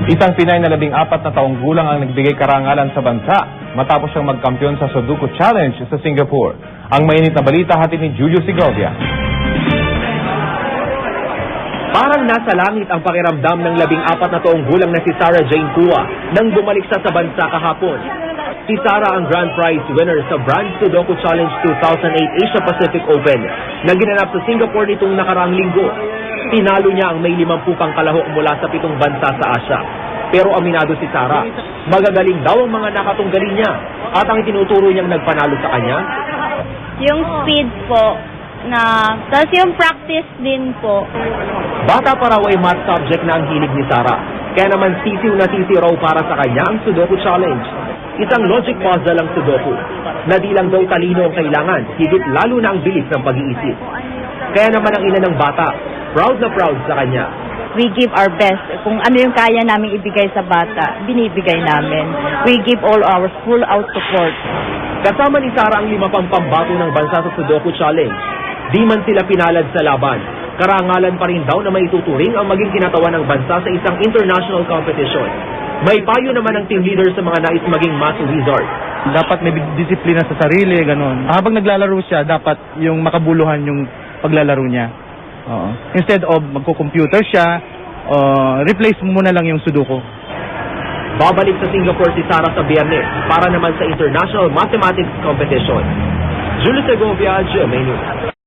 Isang Pinay na 14 na taong gulang ang nagbigay karangalan sa bansa matapos siyang magkampiyon sa Sudoku Challenge sa Singapore. Ang mainit na balita hatid ni Julio Segovia. Parang nasa langit ang pakiramdam ng 14 na taong gulang na si Sarah Jane Tua nang bumalik sa bansa kahapon. Si Sarah ang grand prize winner sa Brand Sudoku Challenge 2008 Asia Pacific Open na ginanap sa Singapore nitong nakaraang linggo. Tinalo niya ang may 50 pang kalahok mula sa 7 bansa sa Asia. Pero aminado si Sarah, magagaling daw ang mga nakatunggali niya at ang itinuturo niyang nagpanalo sa kanya. Yung speed po, tapos yung practice din po. Bata pa raw ay math subject na ang hilig ni Sarah. Kaya naman sisiw na sisiw raw para sa kanya ang Sudoku Challenge. Isang logic puzzle ang Sudoku, na di lang daw talino ang kailangan, higit lalo na ang bilis ng pag-iisip. Kaya naman ang ina ng bata, proud na proud sa kanya. We give our best. Kung ano yung kaya namin ibigay sa bata, binibigay namin. We give all our full out support. Kasama ni Sarah ang 5 pang pambato ng bansa sa Sudoku Challenge. Di man sila pinalad sa laban, karangalan pa rin daw na maituturing ang maging kinatawan ng bansa sa isang international competition. May payo naman ang team leader sa mga nais maging math wizard. Dapat may disiplina sa sarili, ganun. Habang naglalaro siya, dapat yung makabuluhan yung paglalaro niya. Oo. Instead of magko-computer siya, replace mo muna lang yung Sudoku. Babalik sa Singapore si Sarah sa Biyernes para naman sa International Mathematics Competition. Julio Segovia, GMA News.